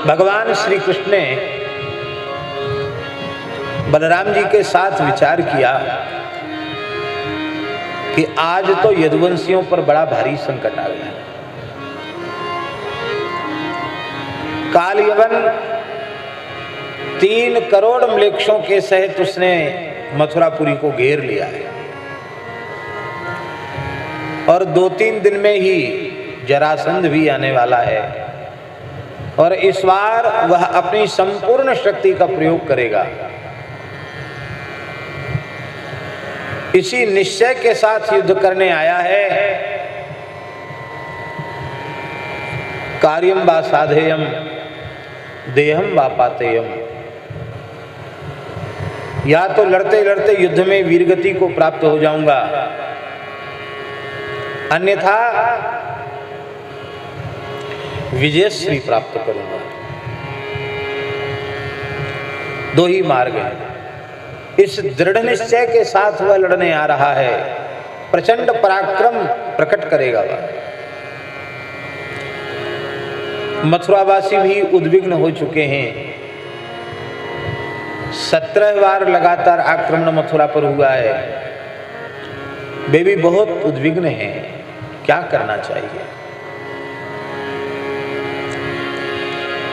भगवान श्री कृष्ण ने बलराम जी के साथ विचार किया कि आज तो यदुवंशियों पर बड़ा भारी संकट आ गया। काल यवन 3 करोड़ म्लेच्छों के सहित उसने मथुरापुरी को घेर लिया है और 2-3 दिन में ही जरासंध भी आने वाला है और इस बार वह अपनी संपूर्ण शक्ति का प्रयोग करेगा। इसी निश्चय के साथ युद्ध करने आया है। कार्यम वा साधेयम देहम वा पातेयम, या तो लड़ते लड़ते युद्ध में वीरगति को प्राप्त हो जाऊंगा, अन्यथा विजयश्री प्राप्त करूंगा। 2 ही मार्ग हैं। इस दृढ़ निश्चय के साथ वह लड़ने आ रहा है। प्रचंड पराक्रम प्रकट करेगा वह। मथुरावासी भी उद्विग्न हो चुके हैं। 17 बार लगातार आक्रमण मथुरा पर हुआ है। वे भी बहुत उद्विग्न हैं, क्या करना चाहिए।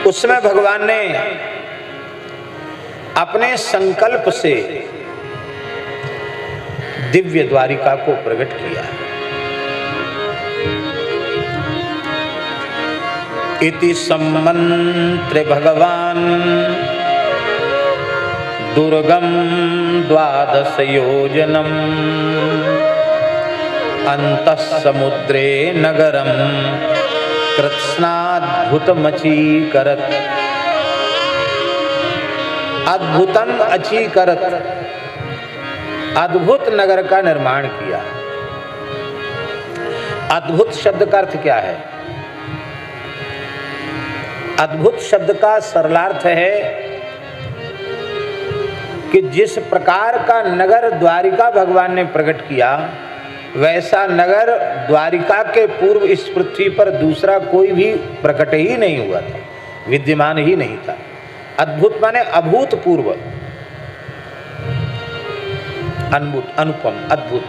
उस समय भगवान ने अपने संकल्प से दिव्य द्वारिका को प्रकट किया। इति सम्मंत्रे भगवान दुर्गम 12 योजनम अंतः समुद्रे नगरम कृत्स्नाद्भुतमचीकरत्। अद्भुतम अचीकरत, अद्भुत नगर का निर्माण किया। अद्भुत शब्द का अर्थ क्या है? अद्भुत शब्द का सरलार्थ है कि जिस प्रकार का नगर द्वारिका भगवान ने प्रकट किया, वैसा नगर द्वारिका के पूर्व इस पृथ्वी पर दूसरा कोई भी प्रकट ही नहीं हुआ था, विद्यमान ही नहीं था। अद्भुत माने अभूतपूर्व, अनुपम, अद्भुत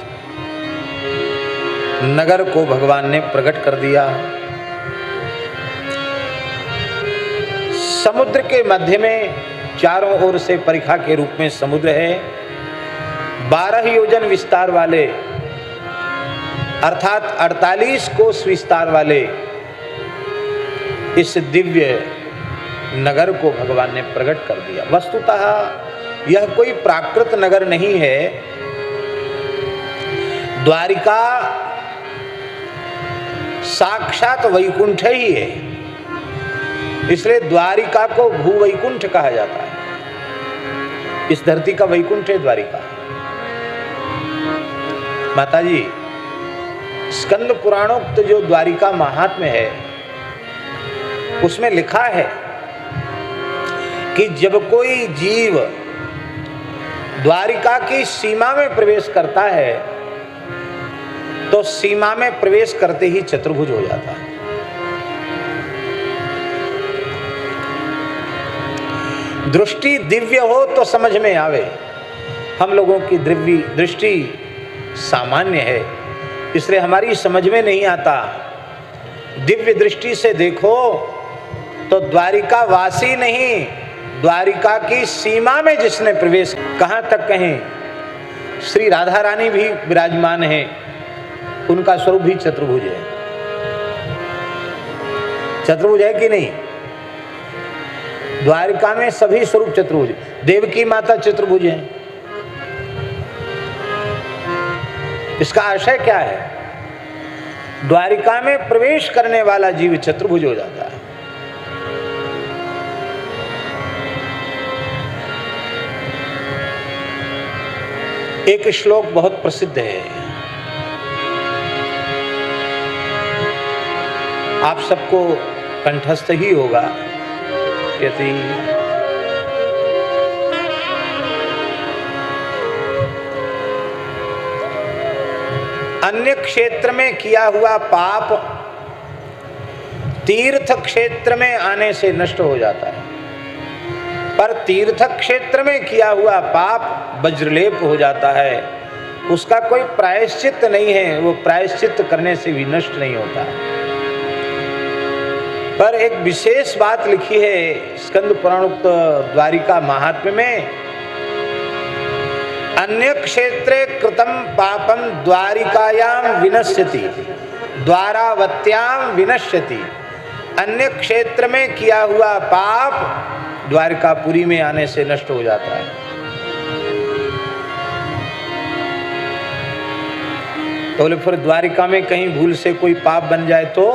नगर को भगवान ने प्रकट कर दिया। समुद्र के मध्य में चारों ओर से परिखा के रूप में समुद्र है। 12 योजन विस्तार वाले अर्थात 48 कोस विस्तार वाले इस दिव्य नगर को भगवान ने प्रकट कर दिया। वस्तुतः यह कोई प्राकृत नगर नहीं है। द्वारिका साक्षात वैकुंठ ही है, इसलिए द्वारिका को भूवैकुंठ कहा जाता है। इस धरती का वैकुंठ है द्वारिका। माताजी, स्कंद पुराणोक्त जो द्वारिका महात्म्य है उसमें लिखा है कि जब कोई जीव द्वारिका की सीमा में प्रवेश करता है तो सीमा में प्रवेश करते ही चतुर्भुज हो जाता है। दृष्टि दिव्य हो तो समझ में आवे। हम लोगों की दिव्य दृष्टि सामान्य है, इसलिए हमारी समझ में नहीं आता। दिव्य दृष्टि से देखो तो द्वारिका वासी नहीं, द्वारिका की सीमा में जिसने प्रवेश, कहां तक कहें श्री राधा रानी भी विराजमान है, उनका स्वरूप भी चतुर्भुज है। चतुर्भुज है कि नहीं? द्वारिका में सभी स्वरूप चतुर्भुज। देवकी माता चतुर्भुज है। इसका आशय क्या है? द्वारिका में प्रवेश करने वाला जीव चतुर्भुज हो जाता है। एक श्लोक बहुत प्रसिद्ध है, आप सबको कंठस्थ ही होगा। यदि अन्य क्षेत्र में किया हुआ पाप तीर्थ क्षेत्र में आने से नष्ट हो जाता है, पर तीर्थ क्षेत्र में किया हुआ पाप वज्रलेप हो जाता है, उसका कोई प्रायश्चित नहीं है, वो प्रायश्चित करने से भी नष्ट नहीं होता है। पर एक विशेष बात लिखी है स्कंद पुराणोक्त द्वारिका महात्म्य में, अन्य क्षेत्रे कृतम पापम द्वारिकायाम विनश्यति द्वारावत्याम विनश्यति। अन्य क्षेत्र में किया हुआ पाप द्वारिकापुरी में आने से नष्ट हो जाता है। तो बोले फिर द्वारिका में कहीं भूल से कोई पाप बन जाए तो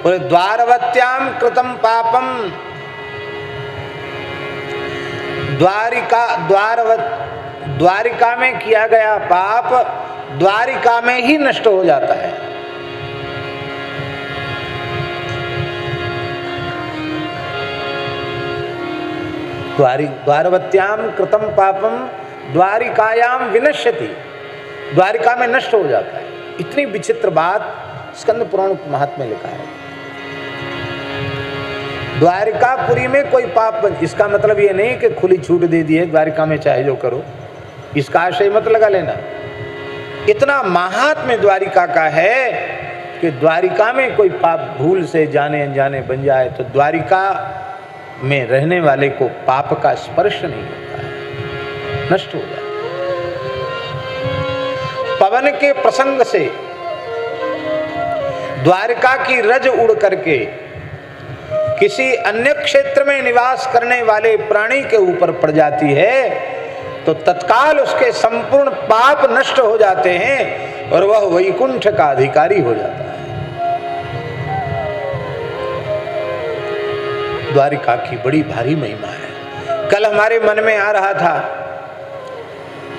बोले द्वारवत्याम कृतम पापम, द्वारिका में किया गया पाप द्वारिका में ही नष्ट हो जाता है। द्वारवत्याम कृतम पापम द्वारिकायाम विनश्यति, द्वारिका में नष्ट हो जाता है। इतनी विचित्र बात स्कंद पुराण महात्म्य लिखा है। द्वारिकापुरी में कोई पाप, इसका मतलब ये नहीं कि खुली छूट दे दी है द्वारिका में चाहे जो करो, इसका आशय मत लगा लेना। इतना महात्म्य द्वारिका का है कि द्वारिका में कोई पाप भूल से जाने अनजाने बन जाए तो द्वारिका में रहने वाले को पाप का स्पर्श नहीं होता है, नष्ट हो जाता है। पवन के प्रसंग से द्वारिका की रज उड़ करके किसी अन्य क्षेत्र में निवास करने वाले प्राणी के ऊपर पड़ जाती है तो तत्काल उसके संपूर्ण पाप नष्ट हो जाते हैं और वह वैकुंठ का अधिकारी हो जाता है। द्वारिका की बड़ी भारी महिमा है। कल हमारे मन में आ रहा था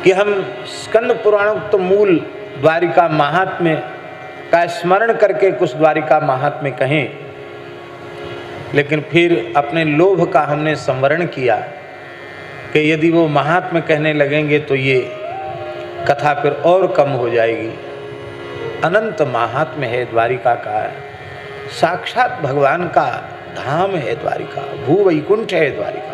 कि हम स्कंद पुराणोक्त मूल द्वारिका महात्म्य का स्मरण करके कुछ द्वारिका महात्म्य कहें, लेकिन फिर अपने लोभ का हमने संवरण किया कि यदि वो महात्म्य कहने लगेंगे तो ये कथा फिर और कम हो जाएगी। अनंत महात्म्य है द्वारिका का, साक्षात भगवान का धाम है द्वारिका, भू वैकुंठ है द्वारिका।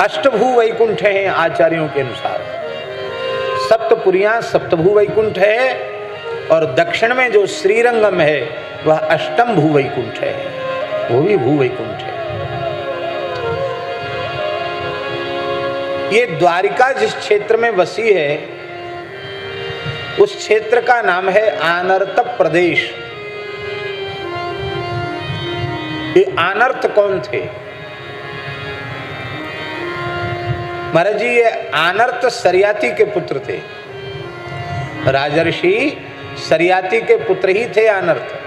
अष्टभू वैकुंठ है आचार्यों के अनुसार, सप्तपुरियां सप्तभू वैकुंठ है और दक्षिण में जो श्रीरंगम है वह अष्टम भू वैकुंठ है, वो भी भू वैकुंठ है। ये द्वारिका जिस क्षेत्र में बसी है उस क्षेत्र का नाम है आनर्त प्रदेश। ये आनर्त कौन थे? महाराज जी ये आनर्त सरियाती के पुत्र थे, राजर्षि सरियाती के पुत्र ही थे आनर्त।